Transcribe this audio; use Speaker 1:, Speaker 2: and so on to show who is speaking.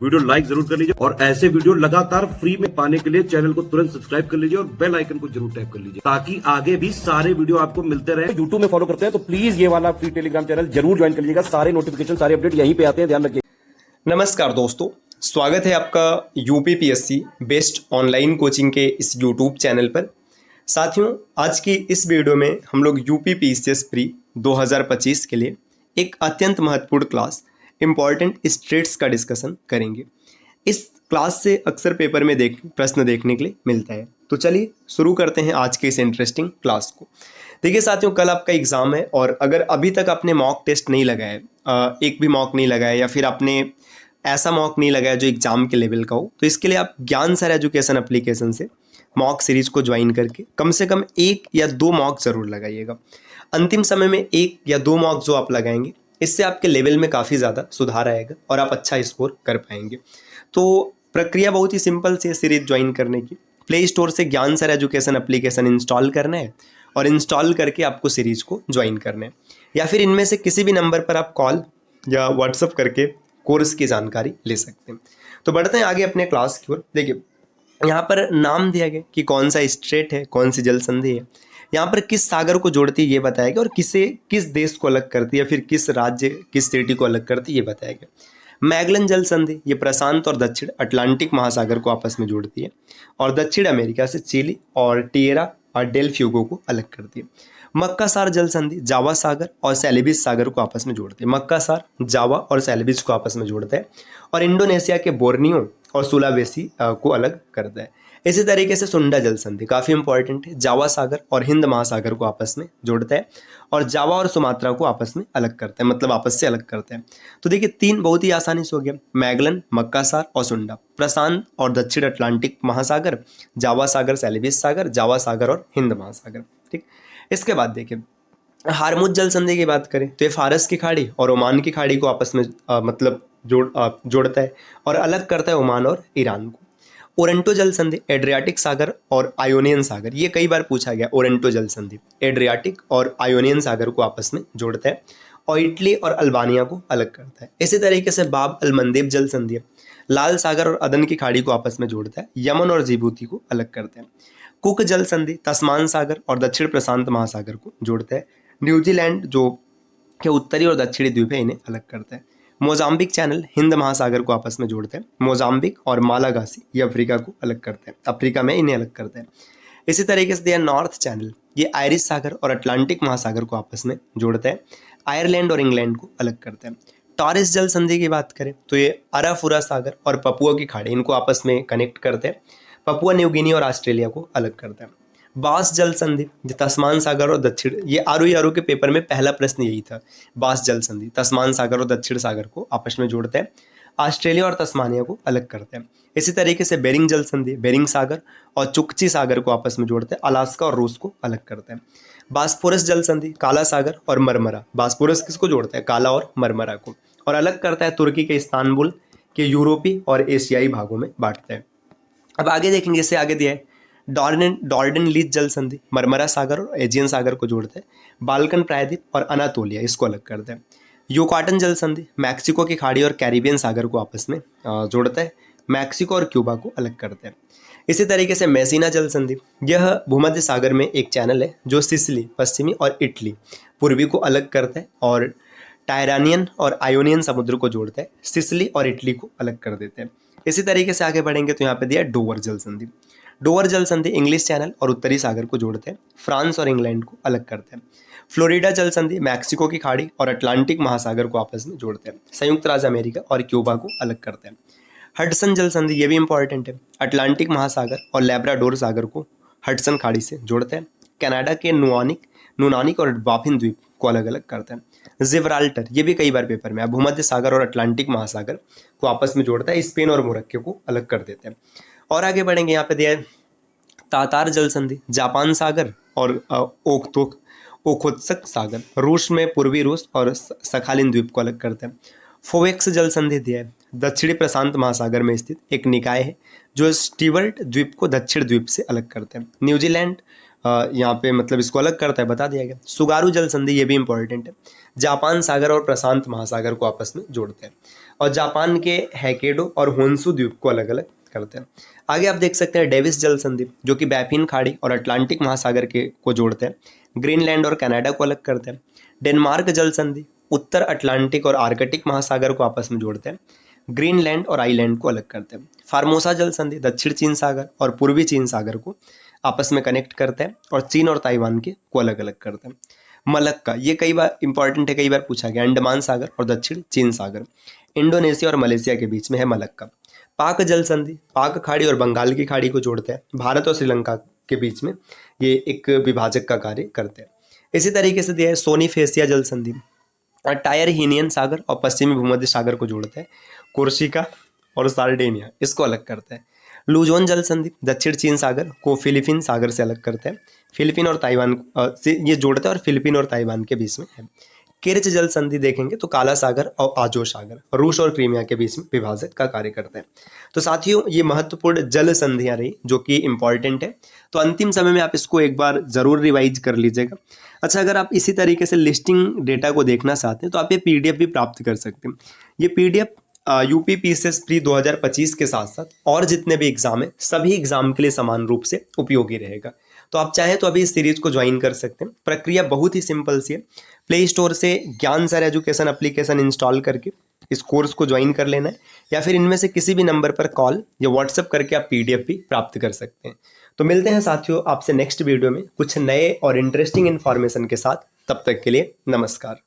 Speaker 1: Video like जरूर कर लीजिए और ऐसे वीडियो लगातार फ्री में पाने के लिए चैनल को तुरंत सब्सक्राइब कर लीजिए और बेल आइकन को जरूर टैप कर लीजिए ताकि आगे भी सारे वीडियो आपको मिलते रहे। यूट्यूब में फॉलो करते हैं तो प्लीज ये वाला फ्री टेलीग्राम चैनल जरूर ज्वाइन कर लीजिएगा। सारे नोटिफिकेशन सारे अपडेट यहीं पे आते हैं, ध्यान रखिए।
Speaker 2: नमस्कार दोस्तों, स्वागत है आपका यूपीपीएससी बेस्ट ऑनलाइन कोचिंग के इस यूट्यूब चैनल पर। साथियों, आज की इस वीडियो में हम लोग यूपीपीसीएस प्री 2025 के लिए एक अत्यंत महत्वपूर्ण क्लास इम्पॉर्टेंट स्टेट्स का डिस्कशन करेंगे। इस क्लास से अक्सर पेपर में प्रश्न देखने के लिए मिलता है। तो चलिए शुरू करते हैं आज के इस इंटरेस्टिंग क्लास को। देखिए साथियों, कल आपका एग्ज़ाम है और अगर अभी तक आपने मॉक टेस्ट नहीं लगाया, एक भी मॉक नहीं लगाया या फिर आपने ऐसा मॉक नहीं लगाया जो एग्ज़ाम के लेवल का हो, तो इसके लिए आप ज्ञान सर एजुकेशन एप्लीकेशन से मॉक सीरीज को ज्वाइन करके कम से कम 1 या 2 मॉक ज़रूर लगाइएगा। अंतिम समय में 1 या 2 मॉक जो आप लगाएंगे, इससे आपके लेवल में काफ़ी ज़्यादा सुधार आएगा और आप अच्छा स्कोर कर पाएंगे। तो प्रक्रिया बहुत ही सिंपल सी है सीरीज ज्वाइन करने की। प्ले स्टोर से ज्ञान सर एजुकेशन एप्लीकेशन इंस्टॉल करना है और इंस्टॉल करके आपको सीरीज को ज्वाइन करना है, या फिर इनमें से किसी भी नंबर पर आप कॉल या व्हाट्सअप करके कोर्स की जानकारी ले सकते हैं। तो बढ़ते हैं आगे अपने क्लास की ओर। देखिए, यहाँ पर नाम दिया गया कि कौन सा स्टेट है, कौन सी जल संधि है, यहाँ पर किस सागर को जोड़ती है ये बताया गया, और किस देश को अलग करती है, फिर किस राज्य किस सिटी को अलग करती है ये बताया गया। मैगलन जल संधि ये प्रशांत और दक्षिण अटलांटिक महासागर को आपस में जोड़ती है और दक्षिण अमेरिका से चिली और टिएरा और डेल फ्यूगो को अलग करती है। मक्कासार जल संधि जावा सागर और सेलेबिस सागर को आपस में जोड़ती है। मक्कासार जावा और सेलेबिस को आपस में जोड़ता है और इंडोनेशिया के बोर्नियो और सुलावेसी को अलग करता है। इसी तरीके से सुंडा जल संधि काफ़ी इंपॉर्टेंट है, जावा सागर और हिंद महासागर को आपस में जोड़ता है और जावा और सुमात्रा को आपस में अलग करता है, मतलब आपस से अलग करता है। तो देखिए, 3 बहुत ही आसानी से हो गया, मैगलन, मक्कासार और सुंडा। प्रशांत और दक्षिण अटलांटिक महासागर, जावा सागर, सेलेबिस सागर, जावा सागर और हिंद महासागर। ठीक, इसके बाद देखिए हारमुज जल संधि की बात करें तो ये फारस की खाड़ी और ओमान की खाड़ी को आपस में मतलब जोड़ता है और अलग करता है ओमान और ईरान को। ओरेंटो जल संधि एड्रियाटिक सागर और आयोनियन सागर, ये कई बार पूछा गया। ओरेंटो जल संधि एड्रियाटिक और आयोनियन सागर को आपस में जोड़ता है और इटली और अल्बानिया को अलग करता है। इसी तरीके से बाब अल मंदेब जल संधि लाल सागर और अदन की खाड़ी को आपस में जोड़ता है, यमन और जिबूती को अलग करता है। कुक जल संधि तस्मान सागर और दक्षिण प्रशांत महासागर को जोड़ता है। न्यूजीलैंड जो के उत्तरी और दक्षिणी द्वीप है इन्हें अलग करता है। मोजाम्बिक चैनल हिंद महासागर को आपस में जोड़ता है। मोजाम्बिक और मालागासी ये अफ्रीका को अलग करते हैं, अफ्रीका में इन्हें अलग करते हैं। इसी तरीके से दिया नॉर्थ चैनल, ये आयरिश सागर और अटलांटिक महासागर को आपस में जोड़ता है। आयरलैंड और इंग्लैंड को अलग करते हैं। टॉरिस जल संधि की बात करें तो ये अराफुरा सागर और पपुआ की खाड़ी इनको आपस में कनेक्ट करते हैं। पपुआ न्यू गिनी और ऑस्ट्रेलिया को अलग करते हैं। बास जल संधि तस्मान सागर और दक्षिण, ये आरओ के पेपर में पहला प्रश्न यही था। बास जल संधि तस्मान सागर और दक्षिण सागर को आपस में जोड़ते हैं, ऑस्ट्रेलिया और तस्मानिया को अलग करते हैं। इसी तरीके से बेरिंग जल संधि बेरिंग सागर और चुकची सागर को आपस में जोड़ते हैं, अलास्का और रूस को अलग करते हैं। बास्फोरस जल संधि काला सागर और मरमरा, बास्फोरस किसको जोड़ता है, काला और मरमरा को, और अलग करता है तुर्की के इस्तांबुल के यूरोपीय और एशियाई भागों में बांटता है। अब आगे देखेंगे, इससे आगे दिया है डॉर्डन लीज जल संधि मरमरा सागर और एजियन सागर को जोड़ते हैं। बाल्कन प्रायद्वीप और अनातोलिया इसको अलग करते हैं। युकाटन जल संधि मैक्सिको की खाड़ी और कैरिबियन सागर को आपस में जोड़ता है। मैक्सिको और क्यूबा को अलग करते हैं। इसी तरीके से मैसीना जल संधि, यह भूमध्य सागर में एक चैनल है जो सिसिली पश्चिमी और इटली पूर्वी को अलग करता है और टायरानियन और आयोनियन समुद्र को जोड़ता है। सिसिली और इटली को अलग कर देते हैं। इसी तरीके से आगे बढ़ेंगे तो यहाँ पे दिया डोवर जल संधि। डोवर जल संधि इंग्लिश चैनल और उत्तरी सागर को जोड़ते हैं, फ्रांस और इंग्लैंड को अलग करते हैं। फ्लोरिडा जल संधि मैक्सिको की खाड़ी और अटलांटिक महासागर को आपस में जोड़ते हैं, संयुक्त राज्य अमेरिका और क्यूबा को अलग करते हैं। हडसन जल संधि ये भी इंपॉर्टेंट है, अटलांटिक महासागर और लैब्राडोर सागर को हडसन खाड़ी से जोड़ते हैं। कनाडा के नुनानिक और बाफिन द्वीप को अलग अलग करते हैं। जिब्राल्टर ये भी कई बार पेपर में भूमध्य सागर और अटलांटिक महासागर को आपस में जोड़ता है, स्पेन और मोरक्को को अलग कर देते हैं। और आगे बढ़ेंगे, यहाँ पे दिया है तातार जल संधि जापान सागर और ओखोत्सक सागर रूस में पूर्वी रूस और सखालिन द्वीप को अलग करते हैं। फोवेक्स जल संधि दिया है दक्षिणी प्रशांत महासागर में स्थित एक निकाय है जो स्टीवर्ट द्वीप को दक्षिण द्वीप से अलग करते हैं। न्यूजीलैंड यहाँ पे मतलब इसको अलग करता है, बता दिया गया। सुगारू जल संधि ये भी इंपॉर्टेंट है, जापान सागर और प्रशांत महासागर को आपस में जोड़ते हैं। और जापान के हैकेडो और होन्सू द्वीप को अलग अलग करते हैं। आगे आप देख सकते हैं डेविस जल संधि, जो कि बैफिन खाड़ी और अटलांटिक महासागर के को जोड़ते हैं। ग्रीनलैंड और कनाडा को अलग करते हैं। डेनमार्क जल संधि उत्तर अटलांटिक और आर्कटिक महासागर को आपस में जोड़ते हैं। ग्रीनलैंड और आइलैंड को अलग करते हैं। फार्मोसा जल संधि दक्षिण चीन सागर और पूर्वी चीन सागर को आपस में कनेक्ट करते हैं और चीन और ताइवान के को अलग अलग करते हैं। मलक्का, ये कई बार इंपॉर्टेंट है, कई बार पूछा गया, अंडमान सागर और दक्षिण चीन सागर, इंडोनेशिया और मलेशिया के बीच में है मलक्का। पाक जल संधि पाक खाड़ी और बंगाल की खाड़ी को जोड़ते हैं। भारत और श्रीलंका के बीच में ये एक विभाजक का कार्य करते हैं। इसी तरीके से दिया है सोनीफेसिया जल संधि टायरहीनियन सागर और पश्चिमी भूमध्य सागर को जोड़ते हैं। कोर्सिका और सार्डिनिया इसको अलग करते हैं। लुजोन जल संधि दक्षिण चीन सागर को फिलीपीन सागर से अलग करते हैं। फिलीपीन और ताइवान से ये जोड़ते हैं और फिलीपीन और ताइवान के बीच में है। किर्च जल संधि देखेंगे तो काला सागर और आजो सागर रूस और क्रीमिया के बीच में विभाजक का कार्य करते हैं। तो साथियों, ये महत्वपूर्ण जल संधियां रही जो कि इंपॉर्टेंट है। तो अंतिम समय में आप इसको एक बार जरूर रिवाइज कर लीजिएगा। अच्छा, अगर आप इसी तरीके से लिस्टिंग डेटा को देखना चाहते हैं तो आप ये पीडीएफ भी प्राप्त कर सकते हैं। ये पीडीएफ यूपीपीएससी प्री 2025 के साथ साथ और जितने भी एग्जाम है सभी एग्जाम के लिए समान रूप से उपयोगी रहेगा। तो आप चाहें तो अभी इस सीरीज को ज्वाइन कर सकते हैं। प्रक्रिया बहुत ही सिंपल सी है। प्ले स्टोर से ज्ञान सर एजुकेशन एप्लीकेशन इंस्टॉल करके इस कोर्स को ज्वाइन कर लेना है, या फिर इनमें से किसी भी नंबर पर कॉल या व्हाट्सएप करके आप पीडीएफ भी प्राप्त कर सकते हैं। तो मिलते हैं साथियों आपसे नेक्स्ट वीडियो में कुछ नए और इंटरेस्टिंग इन्फॉर्मेशन के साथ। तब तक के लिए नमस्कार।